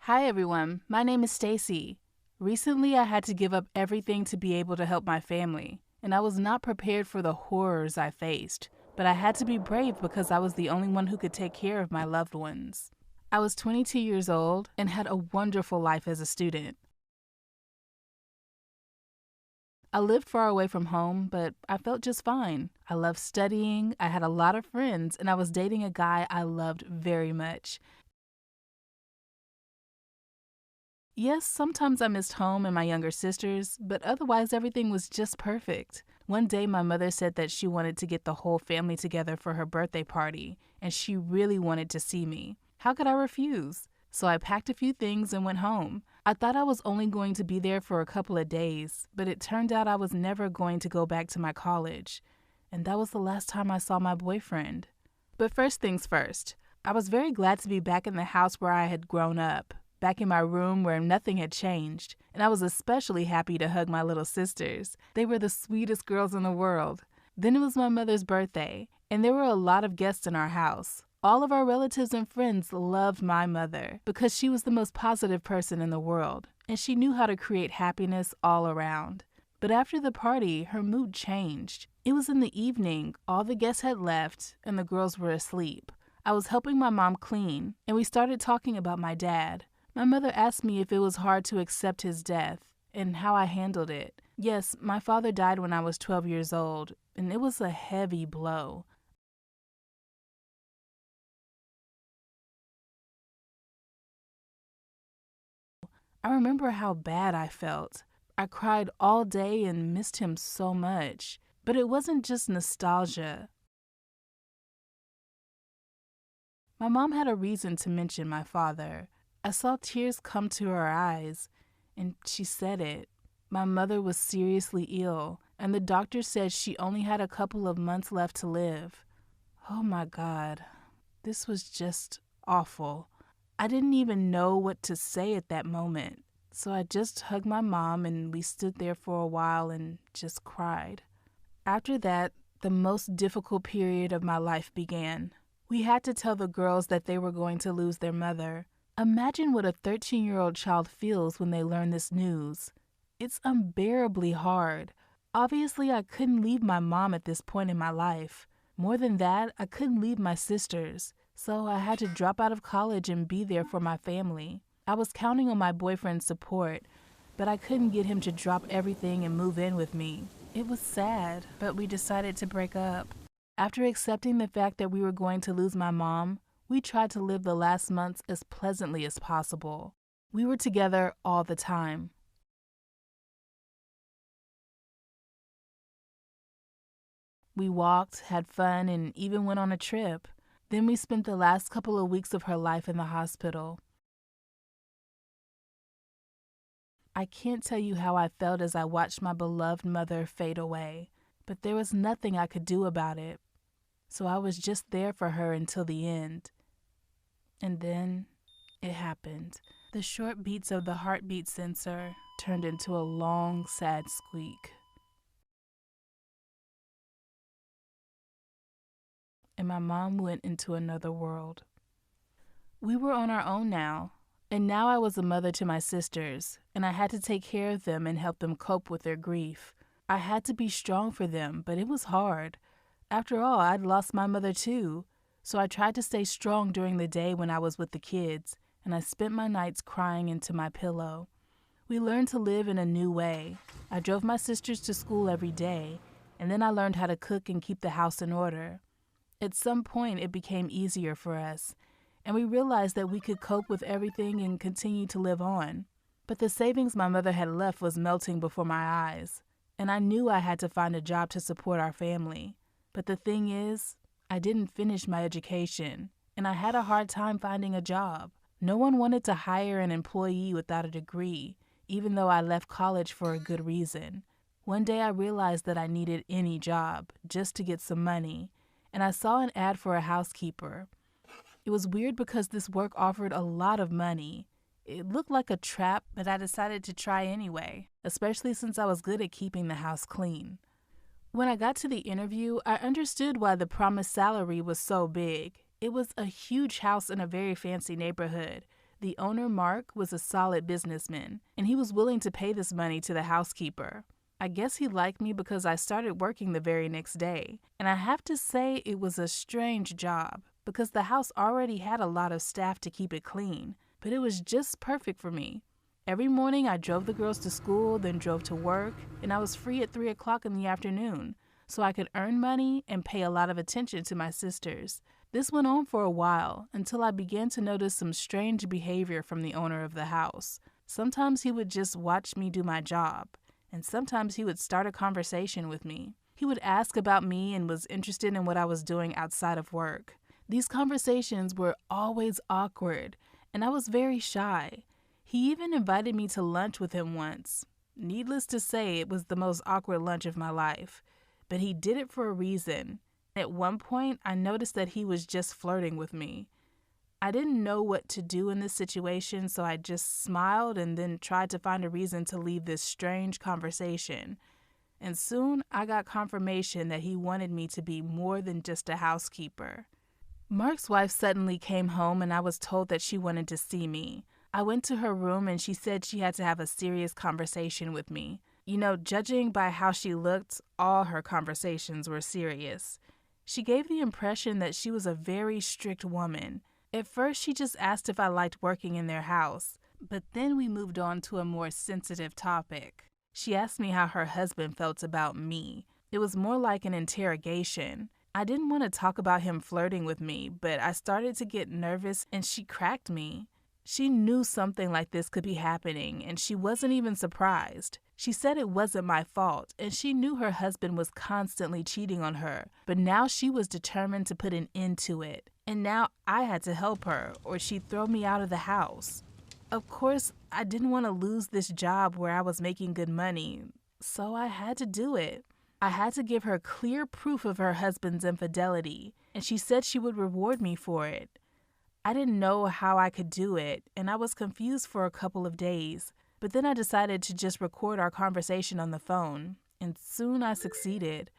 Hi everyone, my name is Stacy. Recently I had to give up everything to be able to help my family, and I was not prepared for the horrors I faced, but I had to be brave because I was the only one who could take care of my loved ones. I was 22 years old and had a wonderful life as a student. I lived far away from home, but I felt just fine. I loved studying, I had a lot of friends, and I was dating a guy I loved very much. Yes, sometimes I missed home and my younger sisters, but otherwise everything was just perfect. One day my mother said that she wanted to get the whole family together for her birthday party, and she really wanted to see me. How could I refuse? So I packed a few things and went home. I thought I was only going to be there for a couple of days, but it turned out I was never going to go back to my college. And that was the last time I saw my boyfriend. But first things first, I was very glad to be back in the house where I had grown up, back in my room where nothing had changed, and I was especially happy to hug my little sisters. They were the sweetest girls in the world. Then it was my mother's birthday, and there were a lot of guests in our house. All of our relatives and friends loved my mother because she was the most positive person in the world, and she knew how to create happiness all around. But after the party, her mood changed. It was in the evening, all the guests had left, and the girls were asleep. I was helping my mom clean, and we started talking about my dad. My mother asked me if it was hard to accept his death and how I handled it. Yes, my father died when I was 12 years old, and it was a heavy blow. I remember how bad I felt. I cried all day and missed him so much. But it wasn't just nostalgia. My mom had a reason to mention my father. I saw tears come to her eyes, and she said it. My mother was seriously ill, and the doctor said she only had a couple of months left to live. Oh my God, this was just awful. I didn't even know what to say at that moment, so I just hugged my mom and we stood there for a while and just cried. After that, the most difficult period of my life began. We had to tell the girls that they were going to lose their mother. Imagine what a 13-year-old child feels when they learn this news. It's unbearably hard. Obviously, I couldn't leave my mom at this point in my life. More than that, I couldn't leave my sisters, so I had to drop out of college and be there for my family. I was counting on my boyfriend's support, but I couldn't get him to drop everything and move in with me. It was sad, but we decided to break up. After accepting the fact that we were going to lose my mom, we tried to live the last months as pleasantly as possible. We were together all the time. We walked, had fun, and even went on a trip. Then we spent the last couple of weeks of her life in the hospital. I can't tell you how I felt as I watched my beloved mother fade away, but there was nothing I could do about it. So I was just there for her until the end. And then it happened. The short beats of the heartbeat sensor turned into a long, sad squeak. And my mom went into another world. We were on our own now, and now I was a mother to my sisters, and I had to take care of them and help them cope with their grief. I had to be strong for them, but it was hard. After all, I'd lost my mother too, so I tried to stay strong during the day when I was with the kids, and I spent my nights crying into my pillow. We learned to live in a new way. I drove my sisters to school every day, and then I learned how to cook and keep the house in order. At some point, it became easier for us, and we realized that we could cope with everything and continue to live on. But the savings my mother had left was melting before my eyes, and I knew I had to find a job to support our family. But the thing is, I didn't finish my education, and I had a hard time finding a job. No one wanted to hire an employee without a degree, even though I left college for a good reason. One day I realized that I needed any job just to get some money, and I saw an ad for a housekeeper. It was weird because this work offered a lot of money. It looked like a trap, but I decided to try anyway, especially since I was good at keeping the house clean. When I got to the interview, I understood why the promised salary was so big. It was a huge house in a very fancy neighborhood, The owner, Mark, was a solid businessman, and he was willing to pay this money to the housekeeper. I guess he liked me because I started working the very next day, and I have to say it was a strange job because the house already had a lot of staff to keep it clean, but it was just perfect for me. Every morning I drove the girls to school, then drove to work, and I was free at 3 o'clock in the afternoon, so I could earn money and pay a lot of attention to my sisters. This went on for a while until I began to notice some strange behavior from the owner of the house. Sometimes he would just watch me do my job, and sometimes he would start a conversation with me. He would ask about me and was interested in what I was doing outside of work. These conversations were always awkward, and I was very shy. He even invited me to lunch with him once. Needless to say, it was the most awkward lunch of my life, but he did it for a reason. At one point, I noticed that he was just flirting with me. I didn't know what to do in this situation, so I just smiled and then tried to find a reason to leave this strange conversation. And soon, I got confirmation that he wanted me to be more than just a housekeeper. Mark's wife suddenly came home and I was told that she wanted to see me. I went to her room and she said she had to have a serious conversation with me. You know, judging by how she looked, all her conversations were serious. She gave the impression that she was a very strict woman. At first, she just asked if I liked working in their house, but then we moved on to a more sensitive topic. She asked me how her husband felt about me. It was more like an interrogation. I didn't want to talk about him flirting with me, but I started to get nervous and she cracked me. She knew something like this could be happening, and she wasn't even surprised. She said it wasn't my fault, and she knew her husband was constantly cheating on her, but now she was determined to put an end to it. And now I had to help her, or she'd throw me out of the house. Of course, I didn't want to lose this job where I was making good money, so I had to do it. I had to give her clear proof of her husband's infidelity, and she said she would reward me for it. I didn't know how I could do it, and I was confused for a couple of days, but then I decided to just record our conversation on the phone, and soon I succeeded.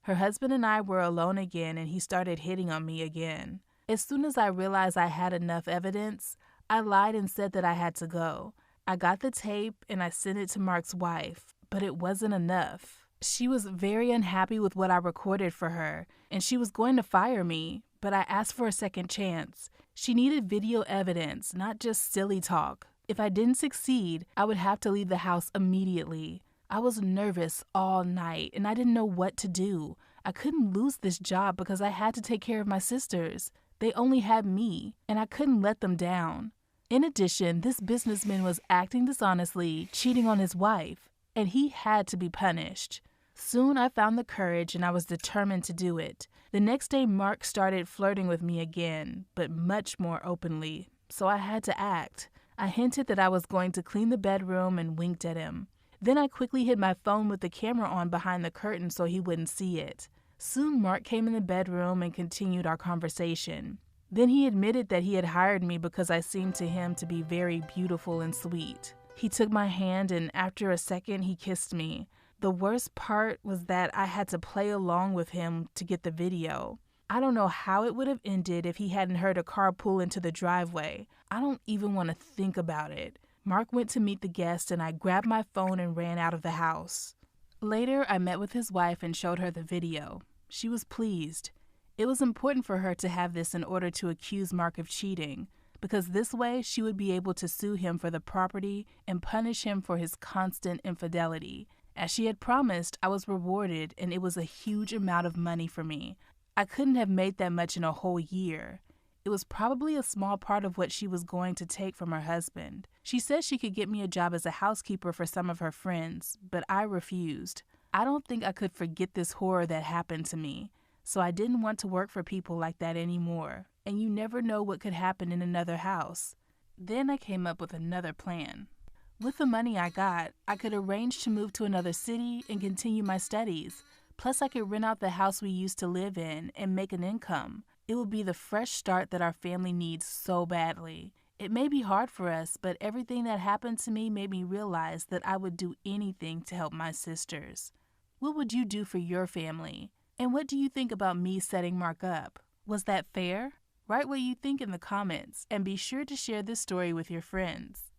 Her husband and I were alone again, and he started hitting on me again. As soon as I realized I had enough evidence, I lied and said that I had to go. I got the tape and I sent it to Mark's wife, but it wasn't enough. She was very unhappy with what I recorded for her, and she was going to fire me, but I asked for a second chance. She needed video evidence, not just silly talk. If I didn't succeed, I would have to leave the house immediately. I was nervous all night, and I didn't know what to do. I couldn't lose this job because I had to take care of my sisters. They only had me, and I couldn't let them down. In addition, this businessman was acting dishonestly, cheating on his wife, and he had to be punished. Soon I found the courage and I was determined to do it. The next day, Mark started flirting with me again, but much more openly, so I had to act. I hinted that I was going to clean the bedroom and winked at him. Then I quickly hid my phone with the camera on behind the curtain so he wouldn't see it. Soon Mark came in the bedroom and continued our conversation. Then he admitted that he had hired me because I seemed to him to be very beautiful and sweet. He took my hand and after a second he kissed me. The worst part was that I had to play along with him to get the video. I don't know how it would have ended if he hadn't heard a car pull into the driveway. I don't even want to think about it. Mark went to meet the guest and I grabbed my phone and ran out of the house. Later, I met with his wife and showed her the video. She was pleased. It was important for her to have this in order to accuse Mark of cheating, because this way she would be able to sue him for the property and punish him for his constant infidelity. As she had promised, I was rewarded, and it was a huge amount of money for me. I couldn't have made that much in a whole year. It was probably a small part of what she was going to take from her husband. She said she could get me a job as a housekeeper for some of her friends, but I refused. I don't think I could forget this horror that happened to me, so I didn't want to work for people like that anymore, and you never know what could happen in another house. Then I came up with another plan. With the money I got, I could arrange to move to another city and continue my studies. Plus, I could rent out the house we used to live in and make an income. It would be the fresh start that our family needs so badly. It may be hard for us, but everything that happened to me made me realize that I would do anything to help my sisters. What would you do for your family? And what do you think about me setting Mark up? Was that fair? Write what you think in the comments and be sure to share this story with your friends.